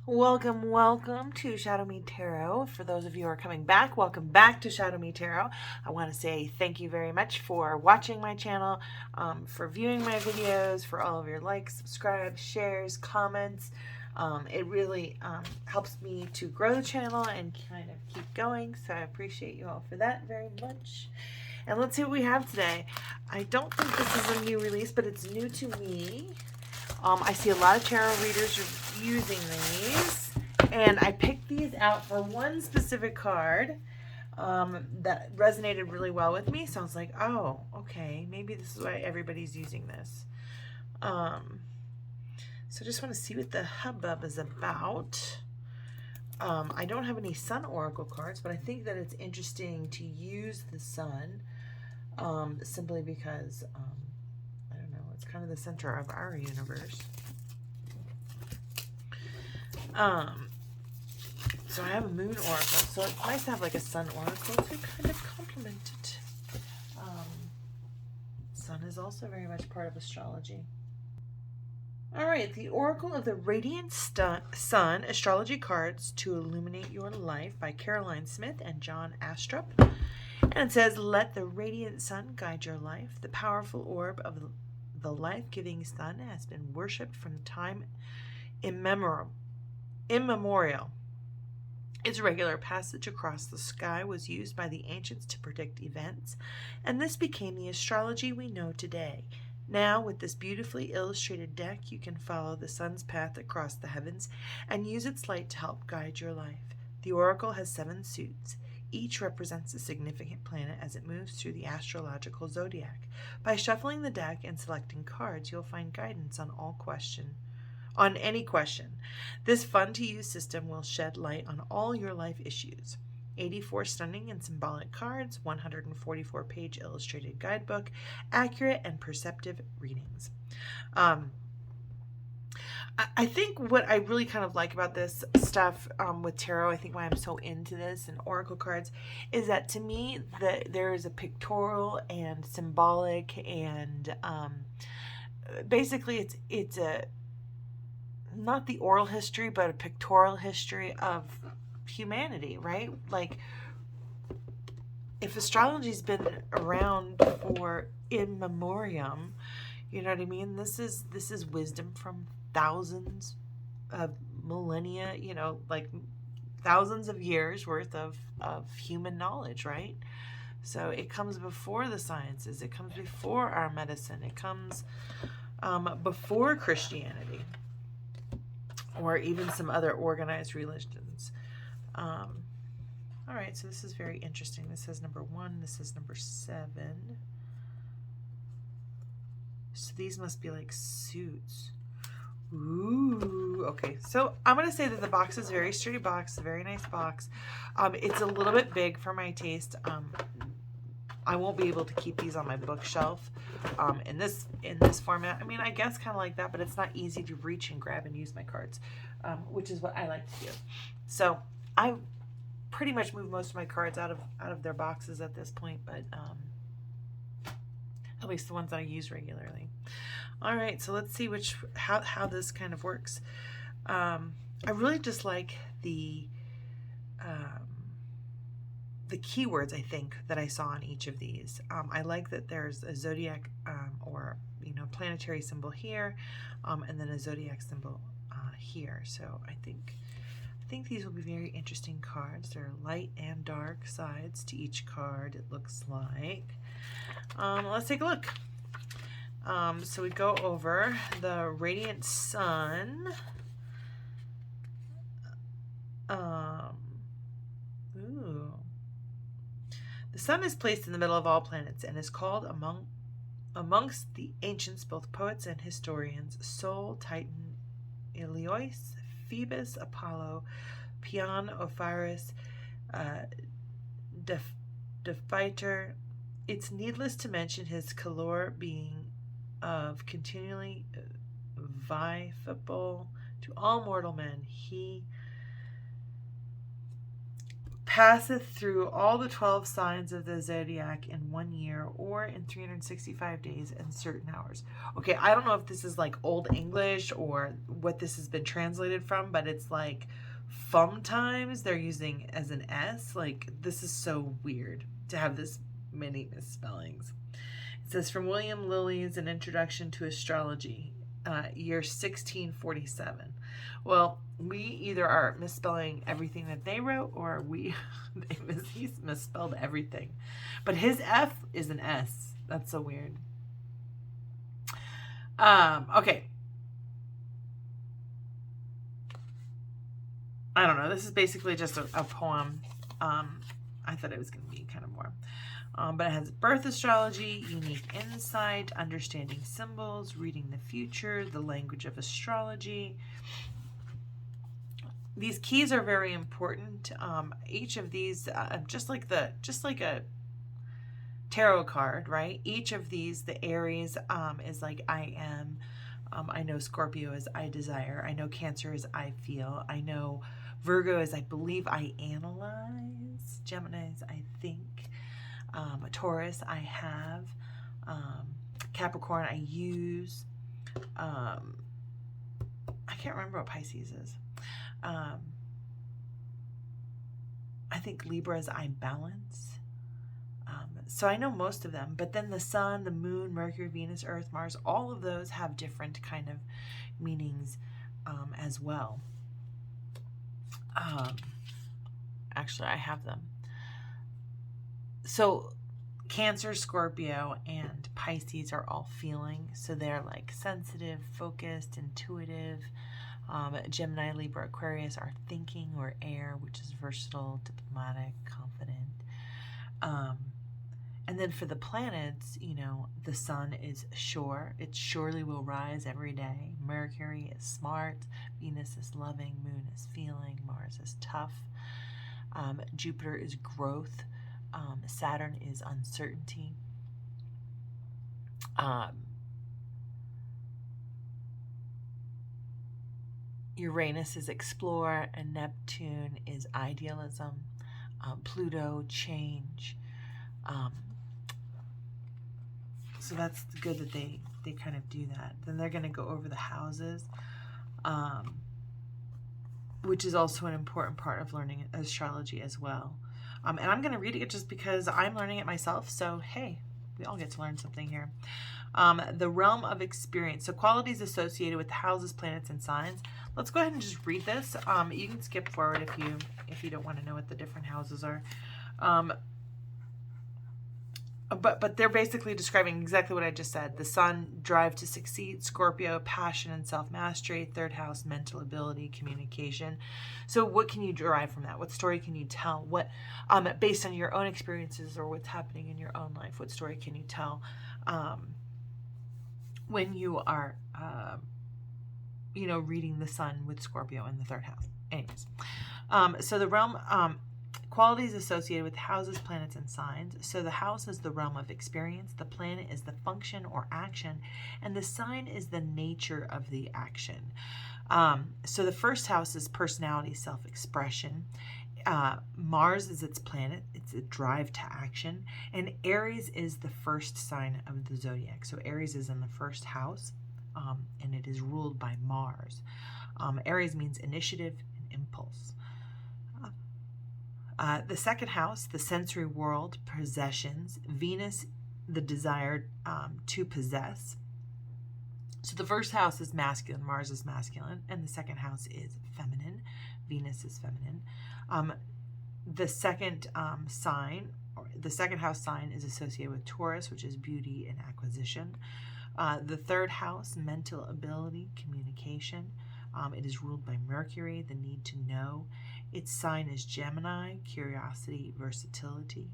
Welcome, welcome to ShadowMeTarot. For those of you who are coming back, welcome back to ShadowMeTarot. I want to say thank you very much for watching my channel, for viewing my videos, for all of your likes, subscribes, shares, comments. It really helps me to grow the channel and kind of keep going, so I appreciate you all for that very much. And let's see what we have today. I don't think this is a new release, but it's new to me. I see a lot of tarot readers are using these, and I picked these out for one specific card that resonated really well with me. So I was like, oh, okay, maybe this is why everybody's using this. So I just want to see what the hubbub is about. I don't have any Sun Oracle cards, but I think that it's interesting to use the Sun simply because it's kind of the center of our universe. So I have a Moon Oracle, so it's nice to have like a Sun Oracle to kind of complement it. Sun is also very much part of astrology. All right, the Oracle of the Radiant Sun, Astrology Cards to Illuminate Your Life by Caroline Smith and John Astrup. And it says, let the radiant sun guide your life. The powerful orb of the life-giving sun has been worshipped from time immemorial. Its regular passage across the sky was used by the ancients to predict events, and this became the astrology we know today. Now, with this beautifully illustrated deck, you can follow the sun's path across the heavens and use its light to help guide your life. The oracle has 7 suits. Each represents a significant planet as it moves through the astrological zodiac. By shuffling the deck and selecting cards, you'll find guidance on any question. This fun-to-use system will shed light on all your life issues. 84 stunning and symbolic cards, 144-page illustrated guidebook, accurate and perceptive readings. I think what I really kind of like about this stuff with tarot, I think why I'm so into this and oracle cards, is that to me there is a pictorial and symbolic and basically it's a not the oral history but a pictorial history of humanity, right? Like if astrology's been around for in memoriam, you know what I mean? This is wisdom from thousands of millennia, like thousands of years worth of human knowledge, right? So it comes before the sciences, it comes before our medicine, it comes before Christianity or even some other organized religions. All right, so this is very interesting. This is number 1, this is number 7. So these must be like suits. Ooh, okay. So I'm going to say that the box is a very sturdy box, a very nice box. It's a little bit big for my taste. I won't be able to keep these on my bookshelf in this format. I mean, I guess kind of like that, but it's not easy to reach and grab and use my cards, which is what I like to do. So I pretty much moved most of my cards out of their boxes at this point, but at least the ones that I use regularly. All right, so let's see how this kind of works. I really just like the keywords, I think, that I saw on each of these. I like that there's a zodiac or planetary symbol here, and then a zodiac symbol here. So I think these will be very interesting cards. There are light and dark sides to each card, it looks like. Let's take a look. So we go over the radiant sun. The sun is placed in the middle of all planets and is called amongst the ancients, both poets and historians, Sol, Titan, Ilios, Phoebus, Apollo, Pion, Osiris, Dephiter. It's needless to mention his calor being of continually viable to all mortal men. He passeth through all the 12 signs of the zodiac in 1 year or in 365 days and certain hours. Okay, I don't know if this is like Old English or what this has been translated from, but it's like times they're using as an S. Like, this is so weird to have this many misspellings. It says from William Lilly's An Introduction to Astrology, year 1647. Well, we either are misspelling everything that they wrote, or he's misspelled everything. But his F is an S. That's so weird. Okay. I don't know. This is basically just a poem. I thought it was going to be kind of more. But it has birth astrology, unique insight, understanding symbols, reading the future, the language of astrology. These keys are very important. Each of these, just like a tarot card, right? Each of these, the Aries is like I am. I know Scorpio is I desire. I know Cancer is I feel. I know Virgo is I believe I analyze. Gemini is I think. Taurus I have. Capricorn I use. I can't remember what Pisces is. I think Libra is I balance. So I know most of them, but then the sun, the moon, Mercury, Venus, Earth, Mars, all of those have different kind of meanings as well. Actually, I have them. So Cancer, Scorpio, and Pisces are all feeling. So they're like sensitive, focused, intuitive. Gemini, Libra, Aquarius are thinking or air, which is versatile, diplomatic, confident. And then for the planets, you know, the sun is sure. It surely will rise every day. Mercury is smart. Venus is loving. Moon is feeling. Mars is tough. Jupiter is growth. Saturn is uncertainty. Uranus is explore, and Neptune is idealism. Pluto, change. So that's good that they kind of do that. Then they're going to go over the houses, which is also an important part of learning astrology as well. And I'm going to read it just because I'm learning it myself. So, hey, we all get to learn something here. The realm of experience. So qualities associated with the houses, planets, and signs. Let's go ahead and just read this. You can skip forward if you don't want to know what the different houses are. But they're basically describing exactly what I just said. The sun, drive to succeed. Scorpio, passion and self-mastery. Third house, mental ability, communication. So what can you derive from that? What story can you tell? What, based on your own experiences or what's happening in your own life, what story can you tell when you are, reading the sun with Scorpio in the third house? Anyways, so the realm... qualities associated with houses, planets, and signs. So the house is the realm of experience, the planet is the function or action, and the sign is the nature of the action. So the first house is personality, self-expression. Mars is its planet, it's a drive to action, and Aries is the first sign of the zodiac. So Aries is in the first house, and it is ruled by Mars. Aries means initiative and impulse. The second house, the sensory world, possessions. Venus, the desire to possess. So the first house is masculine, Mars is masculine, and the second house is feminine, Venus is feminine. The second the second house sign is associated with Taurus, which is beauty and acquisition. The third house, mental ability, communication. It is ruled by Mercury, the need to know. Its sign is Gemini, curiosity, versatility.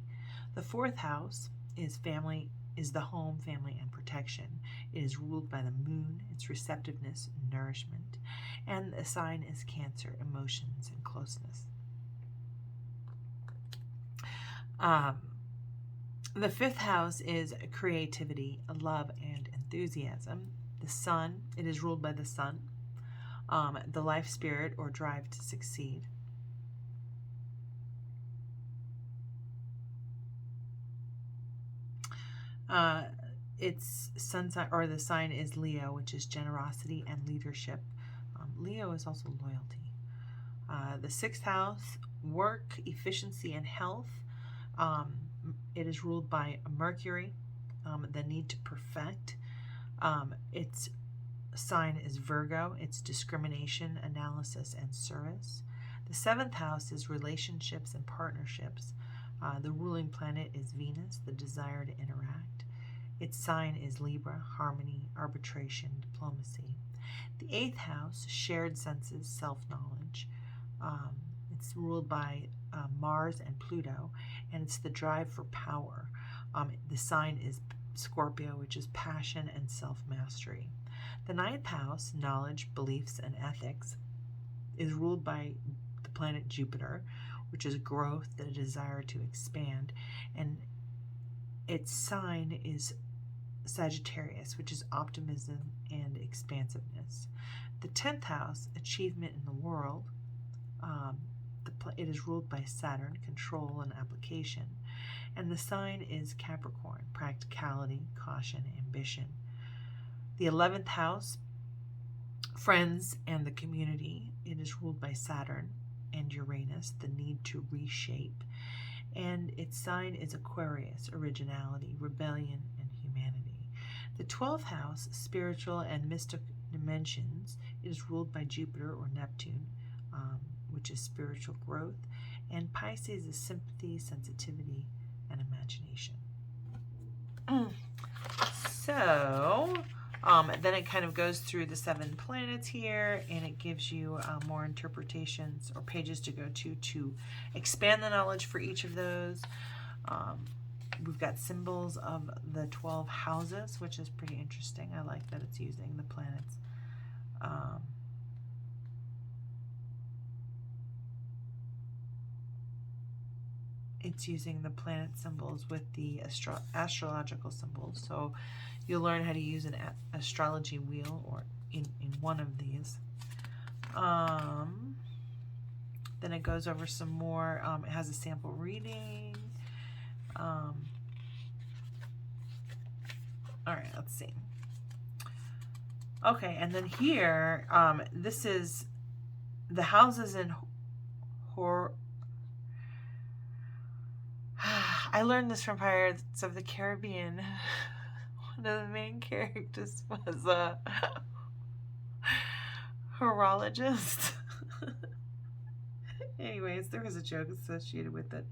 The fourth house is family, is the home, family, and protection. It is ruled by the moon, its receptiveness, nourishment. And the sign is Cancer, emotions, and closeness. The fifth house is creativity, love, and enthusiasm. The sun, it is ruled by the sun. The life spirit or drive to succeed. Its sun sign, or the sign, is Leo, which is generosity and leadership. Leo is also loyalty. The 6th house, work, efficiency, and health. It is ruled by Mercury, the need to perfect. Its sign is Virgo. It's discrimination, analysis, and service. The 7th house is relationships and partnerships. The ruling planet is Venus, the desire to interact. Its sign is Libra, harmony, arbitration, diplomacy. The 8th house, shared senses, self-knowledge. It's ruled by Mars and Pluto, and it's the drive for power. The sign is Scorpio, which is passion and self-mastery. The 9th house, knowledge, beliefs, and ethics, is ruled by the planet Jupiter, which is growth, the desire to expand, and its sign is Sagittarius, which is optimism and expansiveness. The 10th house, achievement in the world. It is ruled by Saturn, control and application. And the sign is Capricorn, practicality, caution, ambition. The 11th house, friends and the community. It is ruled by Saturn and Uranus, the need to reshape. And its sign is Aquarius, originality, rebellion, and humanity. The 12th house, spiritual and mystic dimensions. It is ruled by Jupiter or Neptune, which is spiritual growth. And Pisces is sympathy, sensitivity, and imagination. So then it kind of goes through the 7 planets here, and it gives you more interpretations or pages to go to expand the knowledge for each of those. We've got symbols of the 12 houses, which is pretty interesting. I like that it's using the planets. It's using the planet symbols with the astrological symbols. So you'll learn how to use an astrology wheel or in one of these. Then it goes over some more. It has a sample reading. All right, let's see. Okay, and then here, this is the houses in I learned this from Pirates of the Caribbean. One of the main characters was a horologist. Anyways, there was a joke associated with it.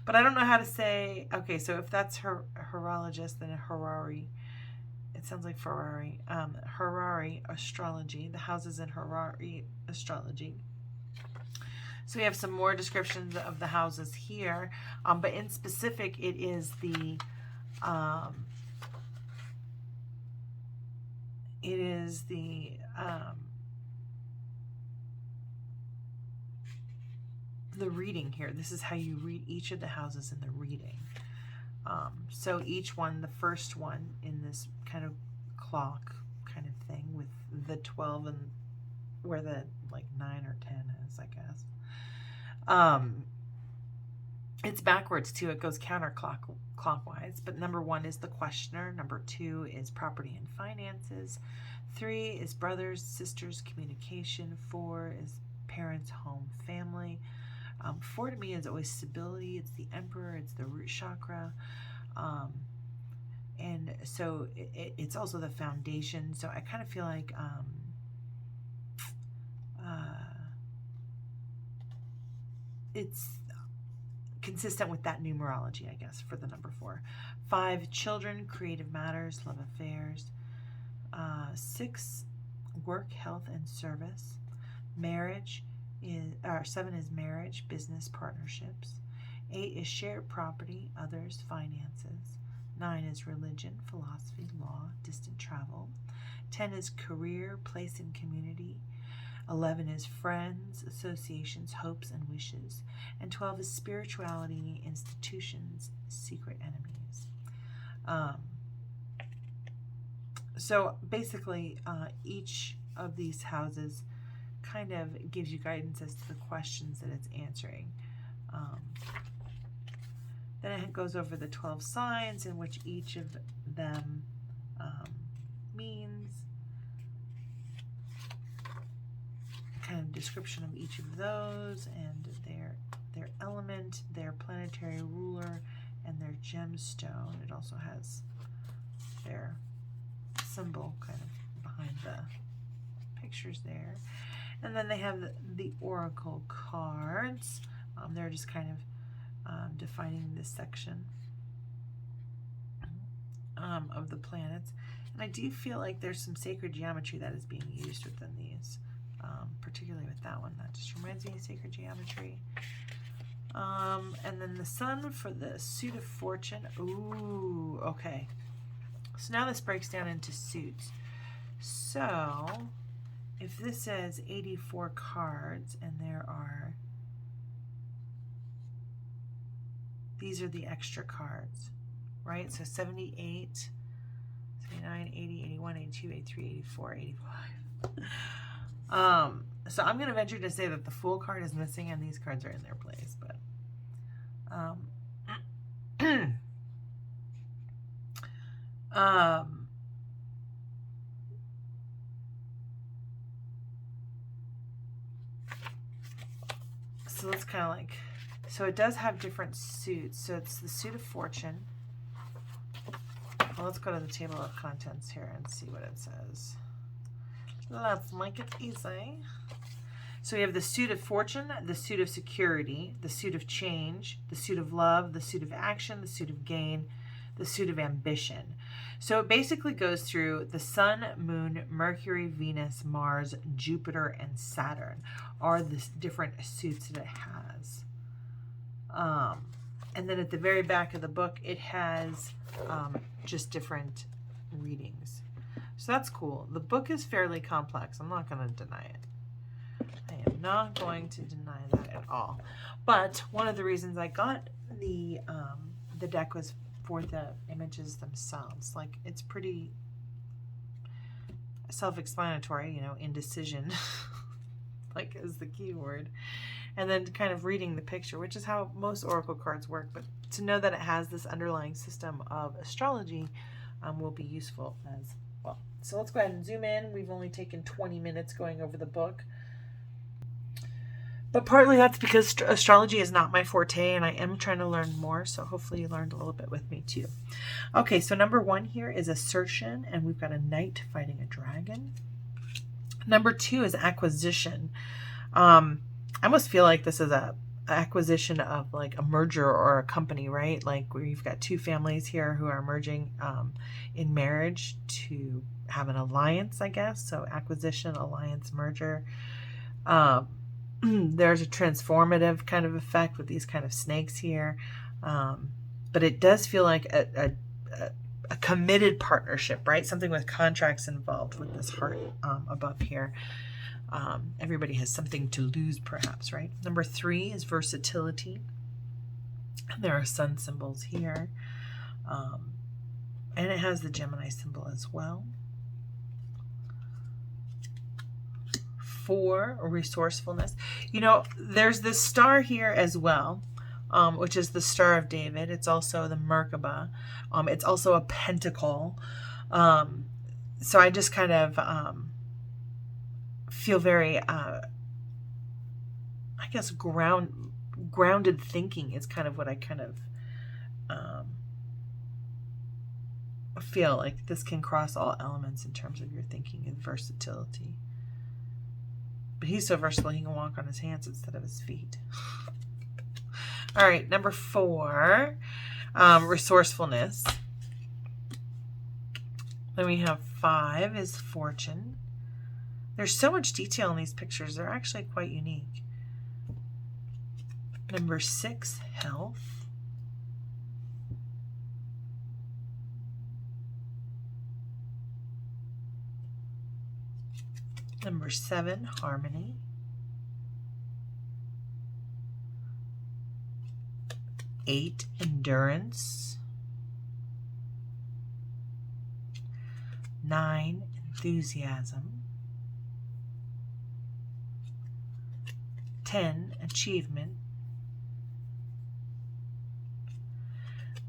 But I don't know how to say... Okay, so if that's horologist, then a Harari. It sounds like Ferrari. Harari astrology. The houses in Harari astrology. So we have some more descriptions of the houses here, but in specific, it is the reading here. This is how you read each of the houses in the reading. So each one, the first one in this kind of clock kind of thing with the 12 and where the like 9 or 10 is, I guess. It's backwards too. It goes counterclockwise. But number 1 is the questioner. Number 2 is property and finances. 3 is brothers, sisters, communication. 4 is parents, home, family. 4 to me is always stability. It's the emperor. It's the root chakra. And so it's also the foundation. So I kind of feel like it's consistent with that numerology, I guess, for the number 4. 5, children, creative matters, love affairs. 6, work, health, and service. Marriage is, 7 is marriage, business, partnerships. 8 is shared property, others, finances. 9 is religion, philosophy, law, distant travel. 10 is career, place, and community. 11 is friends, associations, hopes, and wishes. And 12 is spirituality, institutions, secret enemies. So basically, each of these houses kind of gives you guidance as to the questions that it's answering. Then it goes over the 12 signs and which each of them means. Kind of description of each of those and their element, their planetary ruler, and their gemstone. It also has their symbol kind of behind the pictures there. And then they have the oracle cards. They're just kind of defining this section of the planets. And I do feel like there's some sacred geometry that is being used within these, particularly with that one. That just reminds me of sacred geometry. And then the sun for the suit of fortune. Ooh, okay. So now this breaks down into suits. So if this says 84 cards and there are, these are the extra cards, right? So 78, 79, 80, 81, 82, 83, 84, 85. So I'm going to venture to say that the Fool card is missing and these cards are in their place, but so let's kind of like, so it does have different suits. So it's the suit of fortune. Well, let's go to the table of contents here and see what it says. Let's make it easy. So we have the suit of fortune, the suit of security, the suit of change, the suit of love, the suit of action, the suit of gain, the suit of ambition. So it basically goes through the sun, moon, Mercury, Venus, Mars, Jupiter, and Saturn are the different suits that it has. And then at the very back of the book, it has just different readings. So that's cool. The book is fairly complex. I'm not going to deny it. I am not going to deny that at all. But one of the reasons I got the deck was for the images themselves. Like, it's pretty self-explanatory, you know, indecision, like, is the key word. And then kind of reading the picture, which is how most oracle cards work. But to know that it has this underlying system of astrology will be useful as well. So let's go ahead and zoom in. We've only taken 20 minutes going over the book. But partly that's because astrology is not my forte and I am trying to learn more. So hopefully you learned a little bit with me too. Okay, so number 1 here is assertion, and we've got a knight fighting a dragon. Number 2 is acquisition. I almost feel like this is a acquisition of like a merger or a company, right? Like where you've got two families here who are merging in marriage to have an alliance, I guess. So acquisition, alliance, merger. There's a transformative kind of effect with these kind of snakes here. But it does feel like a committed partnership, right? Something with contracts involved with this heart above here. Everybody has something to lose, perhaps, right? Number 3 is versatility. There are sun symbols here. And it has the Gemini symbol as well. 4, resourcefulness. You know, there's this star here as well, which is the Star of David. It's also the Merkaba. It's also a pentacle. So I just kind of feel very, I guess, grounded thinking is kind of what I kind of feel like. This can cross all elements in terms of your thinking and versatility. But he's so versatile, he can walk on his hands instead of his feet. All right, number 4, resourcefulness. Then we have 5 is fortune. There's so much detail in these pictures. They're actually quite unique. Number 6, health. Number 7, harmony. Eight, endurance. 9, enthusiasm. 10, achievement.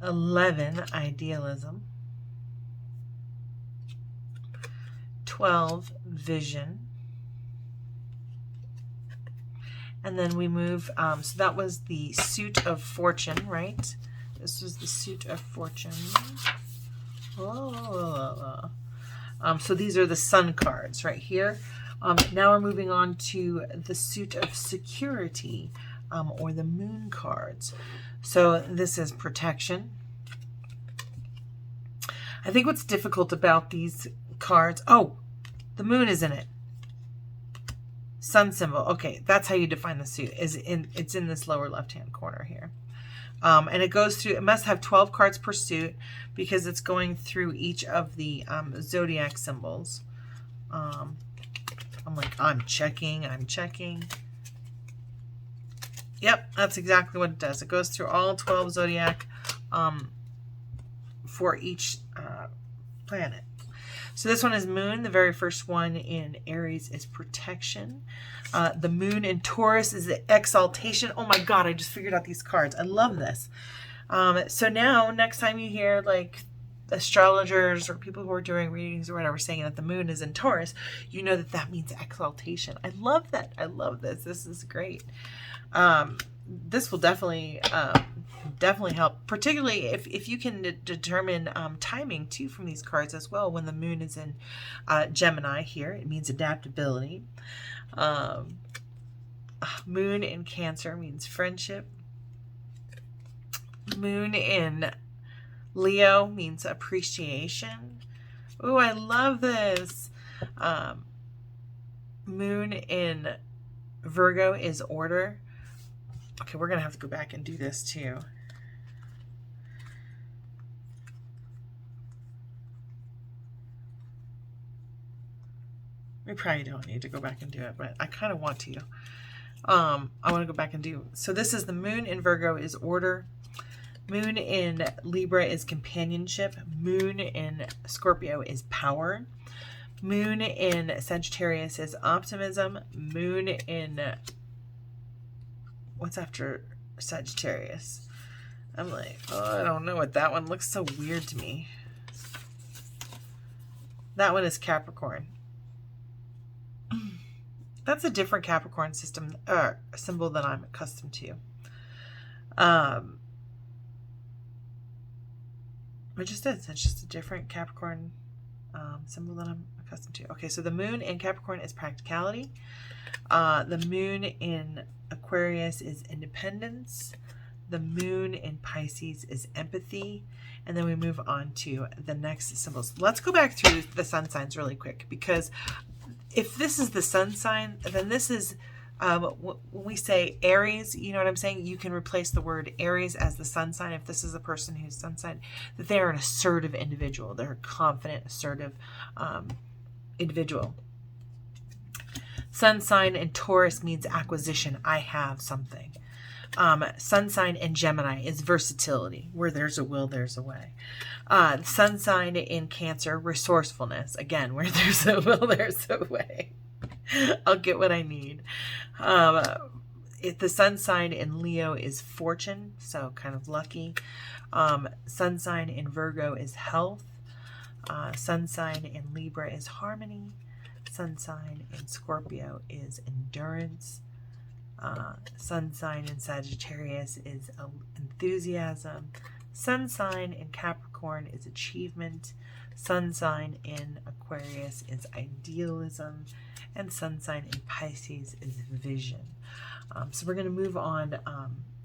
11, idealism. 12, vision. And then we move, so that was the suit of fortune, right? This was the suit of fortune. Oh. So these are the sun cards right here. Now we're moving on to the suit of security, or the moon cards. So this is protection. I think what's difficult about these cards, oh, the moon is in it. Sun symbol. Okay, that's how you define the suit. It's in this lower left-hand corner here. And it goes through, it must have 12 cards per suit because it's going through each of the zodiac symbols. I'm checking. Yep, that's exactly what it does. It goes through all 12 zodiac for each planet. So this one is moon. The very first one in Aries is protection. The moon in Taurus is the exaltation. Oh my God, I just figured out these cards. I love this. So now, next time you hear like astrologers or people who are doing readings or whatever saying that the moon is in Taurus, you know that that means exaltation. I love that. I love this. This is great. This will definitely help, particularly if you can determine timing too from these cards as well. When the moon is in Gemini here, it means adaptability. Moon in Cancer means friendship. Moon in Leo means appreciation. Oh, I love this. Moon in Virgo is order. Okay, we're going to have to go back and do this too. We probably don't need to go back and do it, but I kind of want to. I want to go back and do. So this is the moon in Virgo is order. Moon in Libra is companionship. Moon in Scorpio is power. Moon in Sagittarius is optimism. Moon in... what's after Sagittarius? I'm like, oh, I don't know what that one looks so weird to me. That one is Capricorn. That's a different Capricorn system symbol than I'm accustomed to. It just is. It's just a different Capricorn symbol than I'm accustomed to. Okay, so the moon in Capricorn is practicality. The moon in Aquarius is independence. The moon in Pisces is empathy. And then we move on to the next symbols. Let's go back through the sun signs really quick, because if this is the sun sign, then this is, when we say Aries, you know what I'm saying? You can replace the word Aries as the sun sign. If this is a person who's sun sign, that they're an assertive individual. They're a confident, assertive individual. Sun sign in Taurus means acquisition. I have something. Sun sign in Gemini is versatility. Where there's a will, there's a way. Sun sign in Cancer, resourcefulness. Again, where there's a will, there's a way. I'll get what I need. The sun sign in Leo is fortune, so kind of lucky. Sun sign in Virgo is health. Sun sign in Libra is harmony. Sun sign in Scorpio is endurance. Sun sign in Sagittarius is enthusiasm. Sun sign in Capricorn is achievement. Sun sign in Aquarius is idealism. And sun sign in Pisces is vision. So we're going to move on.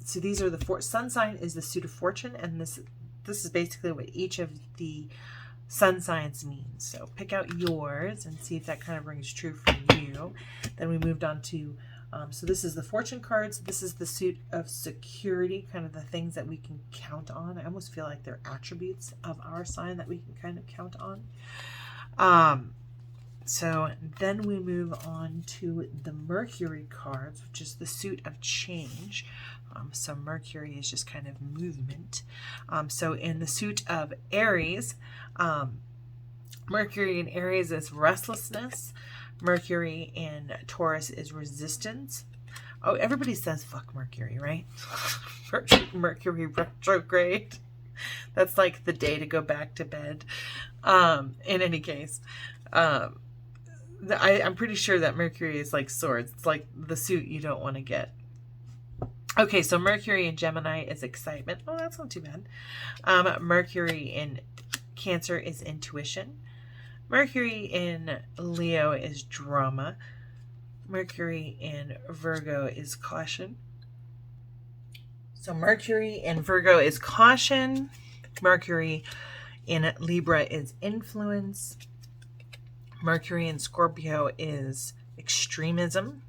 So these are the four. Sun sign is the suit of fortune, and this is basically what each of the sun signs means. So pick out yours and see if that kind of rings true for you. Then we moved on to, so this is the fortune cards. This is the suit of security, kind of the things that we can count on. I almost feel like they're attributes of our sign that we can kind of count on. So then we move on to the Mercury cards, which is the suit of change. So Mercury is just kind of movement. So in the suit of Aries, Mercury in Aries is restlessness. Mercury in Taurus is resistance. Oh, everybody says fuck Mercury, right? Mercury retrograde. That's like the day to go back to bed. In any case, I'm pretty sure that Mercury is like swords. It's like the suit you don't want to get. Okay, so Mercury in Gemini is excitement. Oh, that's not too bad. Mercury in Cancer is intuition. Mercury in Leo is drama. Mercury in Virgo is caution. So Mercury in Virgo is caution. Mercury in Libra is influence. Mercury in Scorpio is extremism.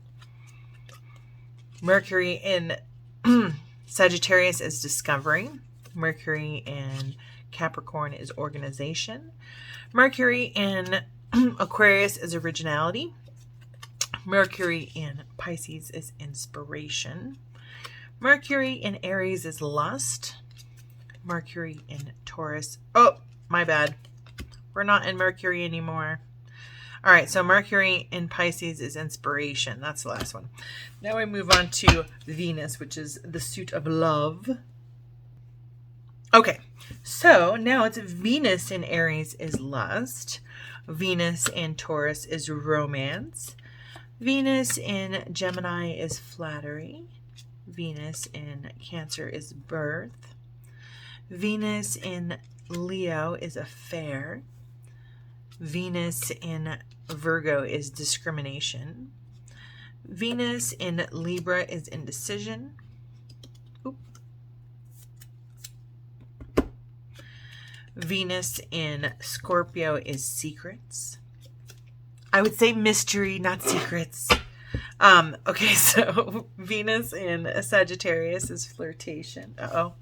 Mercury in Sagittarius is discovery. Mercury in Capricorn is organization. Mercury in Aquarius is originality. Mercury in Pisces is inspiration. Mercury in Aries is lust. Mercury in Taurus. Oh, my bad. We're not in Mercury anymore. All right, so Mercury in Pisces is inspiration. That's the last one. Now we move on to Venus, which is the suit of love. Okay, so now it's Venus in Aries is lust. Venus in Taurus is romance. Venus in Gemini is flattery. Venus in Cancer is birth. Venus in Leo is affair. Venus in Virgo is discrimination. Venus in Libra is indecision. Oop. Venus in Scorpio is secrets. I would say mystery, not secrets. Okay, so Venus in Sagittarius is flirtation. Uh-oh.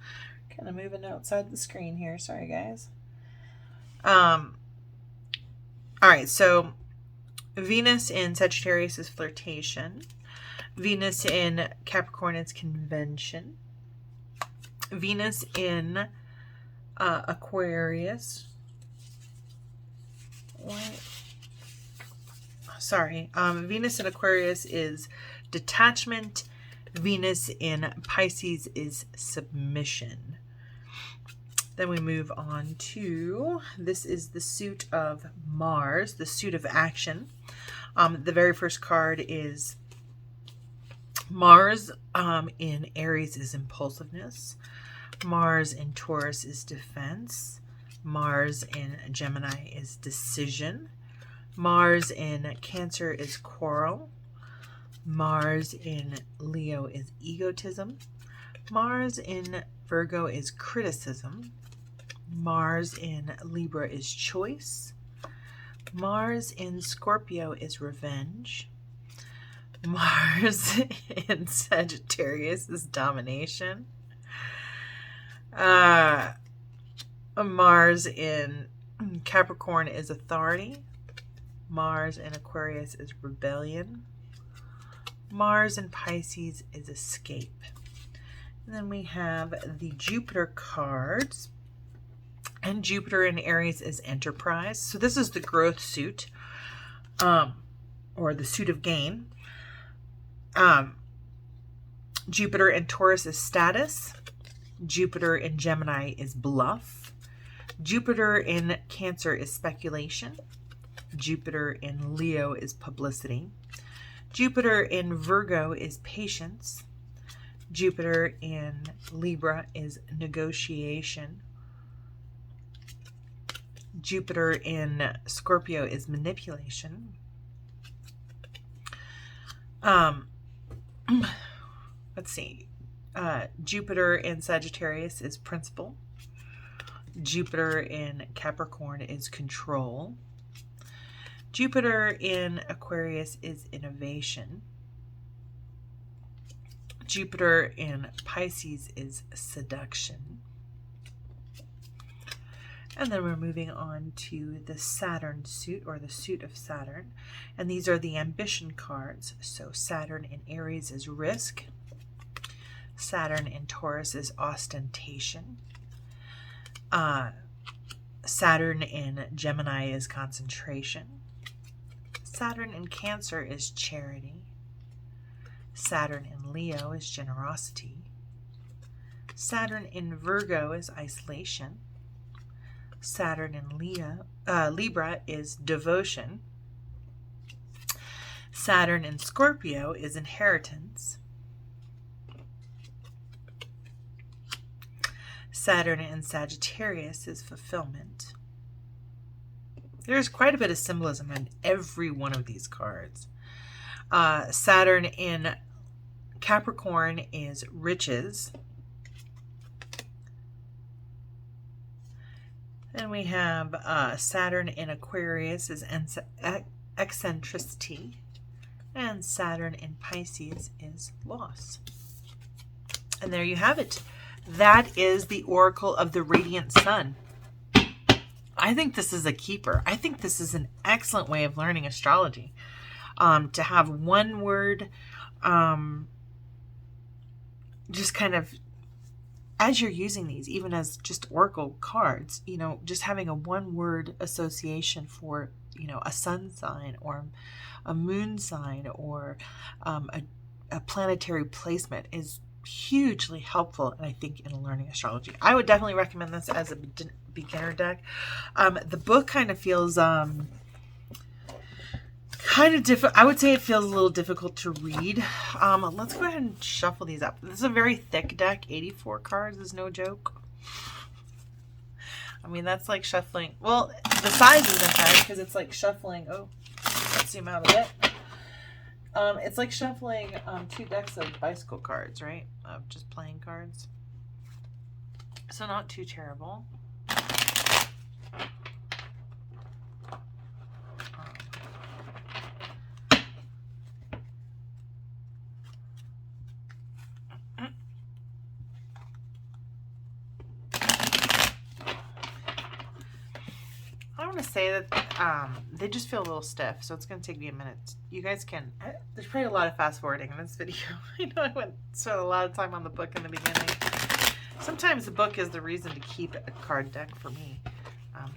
Kind of moving outside the screen here. Sorry, guys. All right, so Venus in Sagittarius is flirtation. Venus in Capricorn is convention. Venus in Aquarius. What? Sorry. Venus in Aquarius is detachment. Venus in Pisces is submission. Then we move on to, this is the suit of Mars, the suit of action. The very first card is Mars in Aries is impulsiveness. Mars in Taurus is defense. Mars in Gemini is decision. Mars in Cancer is quarrel. Mars in Leo is egotism. Mars in Virgo is criticism. Mars in Libra is choice. Mars in Scorpio is revenge. Mars in Sagittarius is domination. Mars in Capricorn is authority. Mars in Aquarius is rebellion. Mars in Pisces is escape. And then we have the Jupiter cards. And Jupiter in Aries is enterprise. So this is the growth suit, or the suit of gain. Jupiter in Taurus is status. Jupiter in Gemini is bluff. Jupiter in Cancer is speculation. Jupiter in Leo is publicity. Jupiter in Virgo is patience. Jupiter in Libra is negotiation. Jupiter in Scorpio is manipulation. Let's see. Jupiter in Sagittarius is principle. Jupiter in Capricorn is control. Jupiter in Aquarius is innovation. Jupiter in Pisces is seduction. And then we're moving on to the Saturn suit, or the suit of Saturn. And these are the ambition cards. So Saturn in Aries is risk. Saturn in Taurus is ostentation. Saturn in Gemini is concentration. Saturn in Cancer is charity. Saturn in Leo is generosity. Saturn in Virgo is isolation. Saturn in Libra is devotion. Saturn in Scorpio is inheritance. Saturn in Sagittarius is fulfillment. There's quite a bit of symbolism in every one of these cards. Saturn in Capricorn is riches. And we have Saturn in Aquarius is eccentricity. And Saturn in Pisces is loss. And there you have it. That is the Oracle of the Radiant Sun. I think this is a keeper. I think this is an excellent way of learning astrology. To have one word, just kind of, as you're using these, even as just Oracle cards, you know, just having a one word association for, you know, a sun sign or a moon sign or a planetary placement is hugely helpful, and I think in learning astrology. I would definitely recommend this as a beginner deck. The book kind of feels kind of difficult. I would say it feels a little difficult to read. Let's go ahead and shuffle these up. This is a very thick deck. 84 cards is no joke. I mean, that's like shuffling. Well, the size isn't hard because it's like shuffling. Oh, let's zoom out a bit. It's like shuffling 2 decks of bicycle cards, right? Of just playing cards. So not too terrible. I want to say that they just feel a little stiff, so it's going to take me a minute. You guys can, there's probably a lot of fast forwarding in this video. I know I spent a lot of time on the book in the beginning. Sometimes the book is the reason to keep a card deck for me.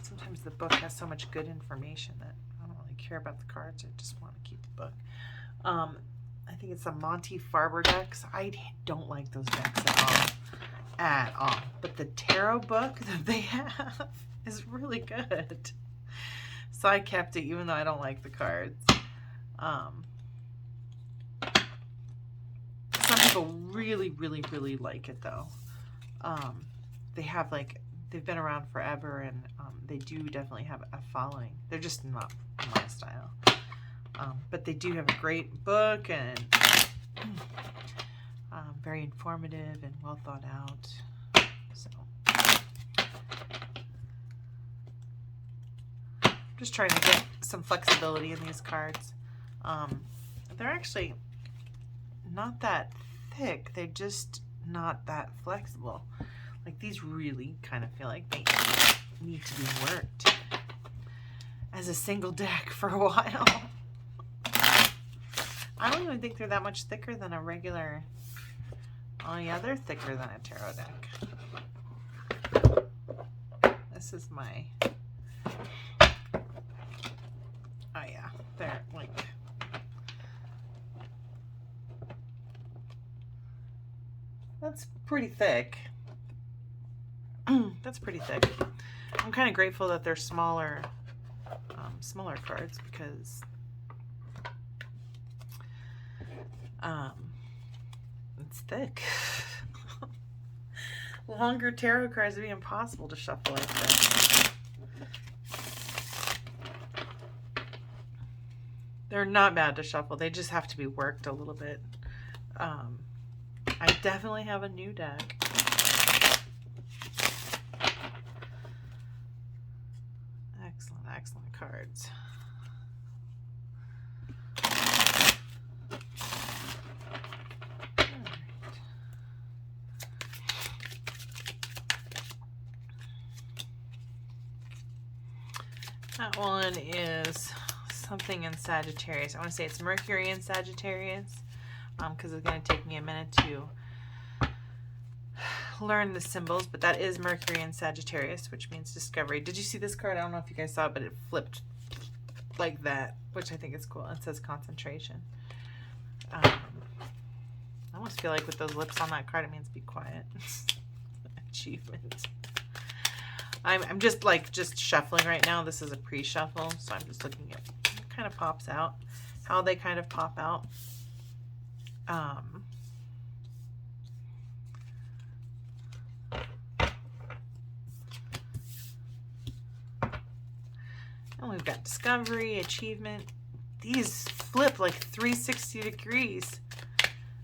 Sometimes the book has so much good information that I don't really care about the cards. I just want to keep the book. I think it's the Monty Farber decks. I don't like those decks at all. But the tarot book that they have is really good. So I kept it even though I don't like the cards. Some people really, really, really like it though. They have like, they've been around forever, and they do definitely have a following. They're just not my style. But they do have a great book, and very informative and well thought out. So just trying to get some flexibility in these cards. They're actually not that thick. They're just not that flexible. Like, these really kind of feel like they need to be worked as a single deck for a while. I don't even think they're that much thicker than a regular. Oh yeah, they're thicker than a tarot deck. This is my, oh yeah, they're like, that's pretty thick. That's pretty thick. I'm kind of grateful that they're smaller cards, because it's thick. Longer tarot cards would be impossible to shuffle like this. They're not bad to shuffle. They just have to be worked a little bit. I definitely have a new deck. Excellent, excellent cards. That one is something in Sagittarius. I want to say it's Mercury in Sagittarius, because it's going to take me a minute to learn the symbols, but that is Mercury in Sagittarius, which means discovery. Did you see this card? I don't know if you guys saw it, but it flipped like that, which I think is cool. It says concentration. I almost feel like with those lips on that card, it means be quiet. achievement. I'm just shuffling right now. This is a pre-shuffle, so I'm just looking at what kind of pops out, how they kind of pop out. And we've got discovery, achievement. These flip like 360 degrees.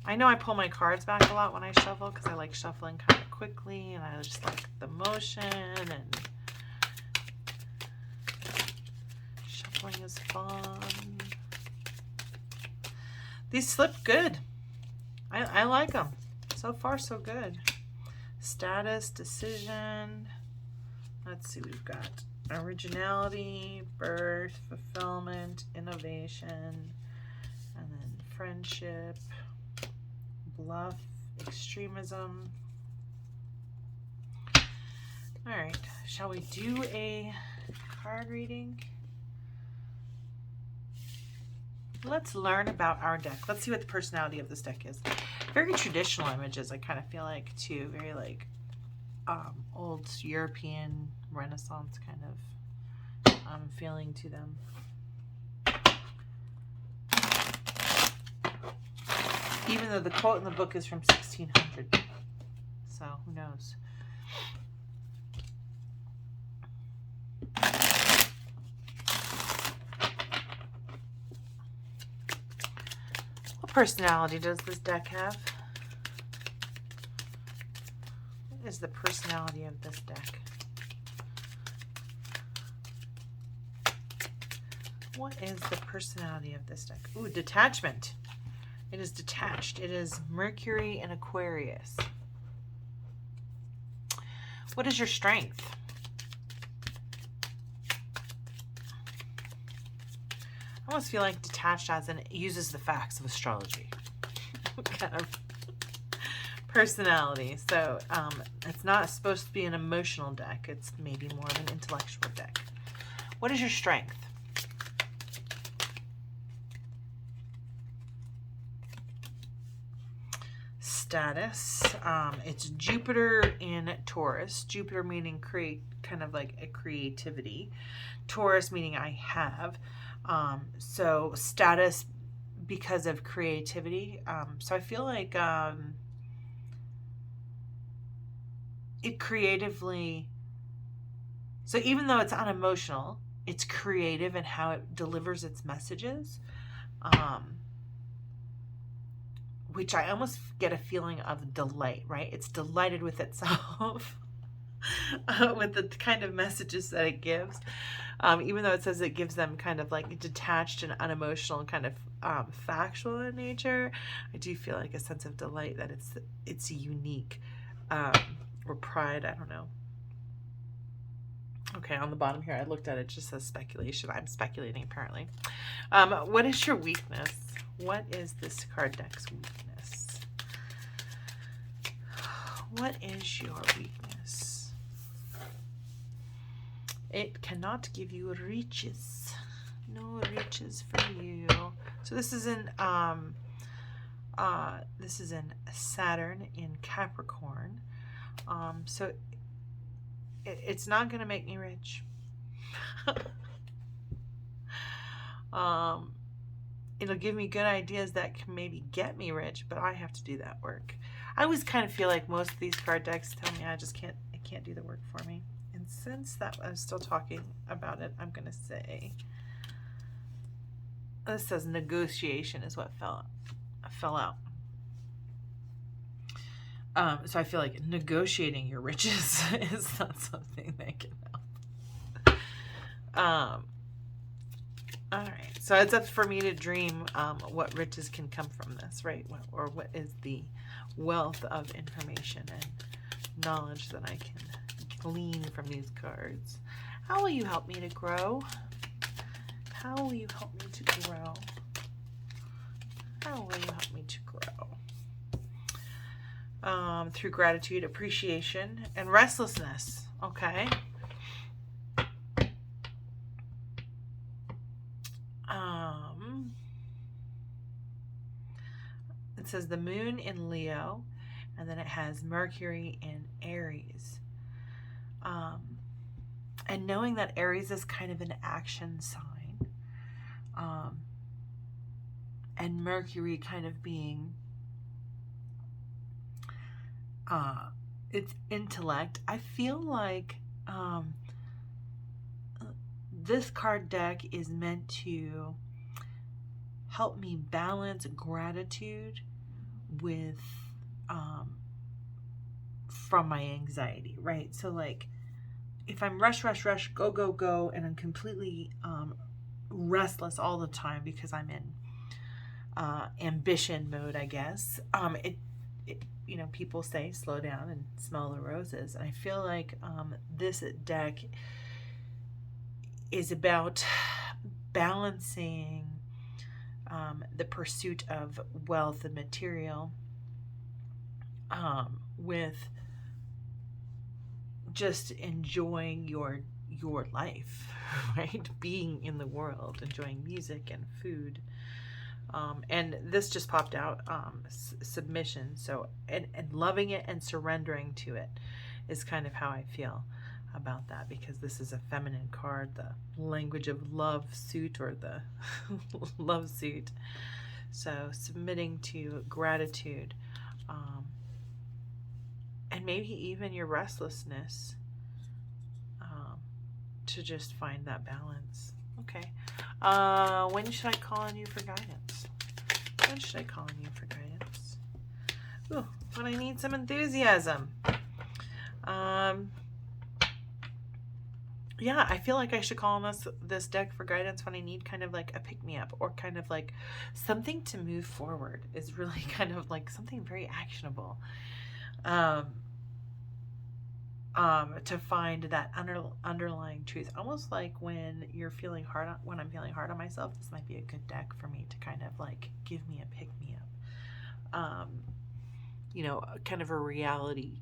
I know I pull my cards back a lot when I shuffle because I like shuffling kind of quickly, and I just like the motion, and shuffling is fun. These slip good. I like them. So far, so good. Status, decision. Let's see, we've got originality, birth, fulfillment, innovation, and then friendship, bluff, extremism. All right, shall we do a card reading? Let's learn about our deck. Let's see what the personality of this deck is. Very traditional images, I kind of feel like, too. Very like old European Renaissance kind of feeling to them. Even though the quote in the book is from 1600. So who knows? What personality does this deck have? What is the personality of this deck? What is the personality of this deck? Ooh, detachment. It is detached. It is Mercury and Aquarius. What is your strength? I almost feel like detached as in it uses the facts of astrology. Kind of personality. So it's not supposed to be an emotional deck. It's maybe more of an intellectual deck. What is your strength? Status. It's Jupiter in Taurus. Jupiter meaning kind of like a creativity. Taurus meaning I have. So status because of creativity. So I feel like it creatively. So even though it's unemotional, it's creative in how it delivers its messages. Which I almost get a feeling of delight, right? It's delighted with itself, with the kind of messages that it gives. Even though it says it gives them kind of like detached and unemotional, kind of factual in nature, I do feel like a sense of delight that it's unique, or pride. I don't know. Okay, on the bottom here, I looked at it. It just says speculation. I'm speculating apparently. What is your weakness? What is this card deck's weakness? What is your weakness? It cannot give you riches. No riches for you. So this is in Saturn in Capricorn. So it's not going to make me rich. It'll give me good ideas that can maybe get me rich, but I have to do that work. I always kind of feel like most of these card decks tell me it can't do the work for me. And since that I'm still talking about it, I'm going to say, this says negotiation is what fell out. So I feel like negotiating your riches is not something that can help. All right, so it's up for me to dream what riches can come from this, right? Or what is the wealth of information and knowledge that I can glean from these cards. How will you help me to grow? How will you help me to grow? How will you help me to grow? Through gratitude, appreciation, and restlessness, okay? It says the moon in Leo and then it has Mercury in Aries. And knowing that Aries is kind of an action sign, and Mercury kind of being its intellect, I feel like this card deck is meant to help me balance gratitude with from my anxiety, right? So like if I'm rush, go, go, go, and I'm completely restless all the time because I'm in ambition mode, I guess, it you know, people say slow down and smell the roses. And I feel like this deck is about balancing the pursuit of wealth and material with just enjoying your life, right? Being in the world, enjoying music and food. And this just popped out, submission. So, and loving it and surrendering to it is kind of how I feel about that, because this is a feminine card, the language of love suit, or the love suit. So submitting to gratitude, and maybe even your restlessness, to just find that balance. Okay. When should I call on you for guidance? When should I call on you for guidance? Ooh, when I need some enthusiasm. Yeah, I feel like I should call on this deck for guidance when I need kind of like a pick-me-up, or kind of like something to move forward, is really kind of like something very actionable. To find that underlying truth, almost like when you're feeling hard on, when I'm feeling hard on myself, this might be a good deck for me to kind of like give me a pick-me-up. You know, kind of a reality,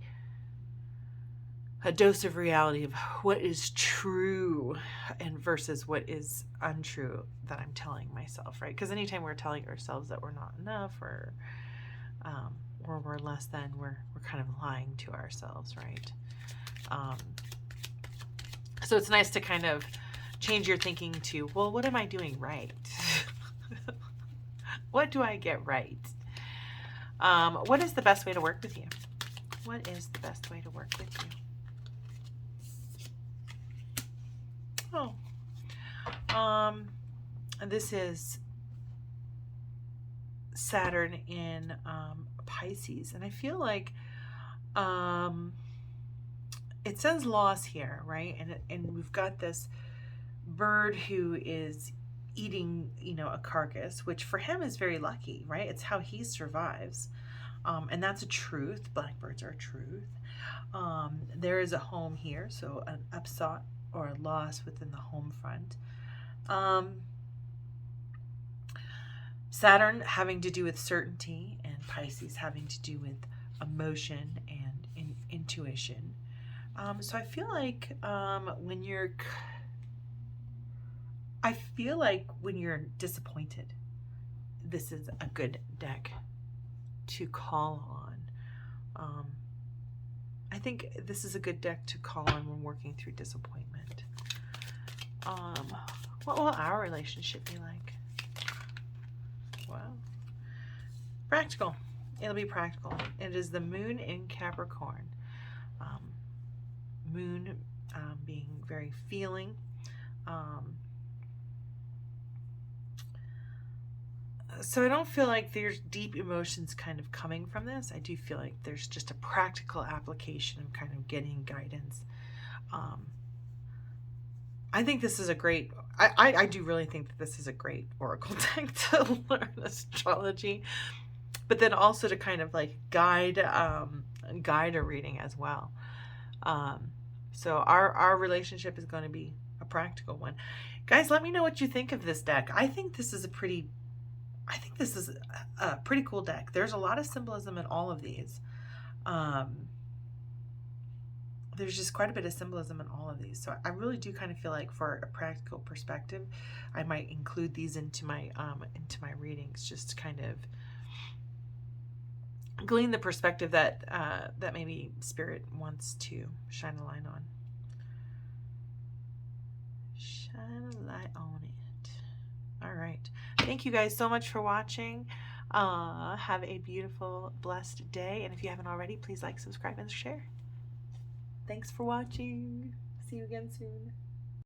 a dose of reality of what is true and versus what is untrue that I'm telling myself, right? Because anytime we're telling ourselves that we're not enough, or we're less than, we're kind of lying to ourselves, right? So it's nice to kind of change your thinking to, well, what am I doing right? What do I get right? What is the best way to work with you? What is the best way to work with you? This is Saturn in Pisces, and I feel like it says loss here, right? And we've got this bird who is eating, you know, a carcass, which for him is very lucky, right? It's how he survives, and that's a truth. Blackbirds are a truth. There is a home here, so an upset or a loss within the home front. Saturn having to do with certainty, and Pisces having to do with emotion and intuition. So I feel like when you're disappointed, this is a good deck to call on. I think this is a good deck to call on when working through disappointment. What will our relationship be like? Well, practical. It'll be practical. It is the moon in Capricorn. Moon being very feeling. So I don't feel like there's deep emotions kind of coming from this. I do feel like there's just a practical application of kind of getting guidance. I think this is a great, I do really think that this is a great oracle deck to learn astrology, but then also to kind of like guide a reading as well. So our relationship is going to be a practical one. Guys, let me know what you think of this deck. I think this is a pretty cool deck. There's a lot of symbolism in all of these. There's just quite a bit of symbolism in all of these. So I really do kind of feel like, for a practical perspective, I might include these into my readings, just to kind of glean the perspective that that maybe Spirit wants to shine a light on. Shine a light on it. All right. Thank you guys so much for watching. Have a beautiful, blessed day. And if you haven't already, please like, subscribe, and share. Thanks for watching. See you again soon.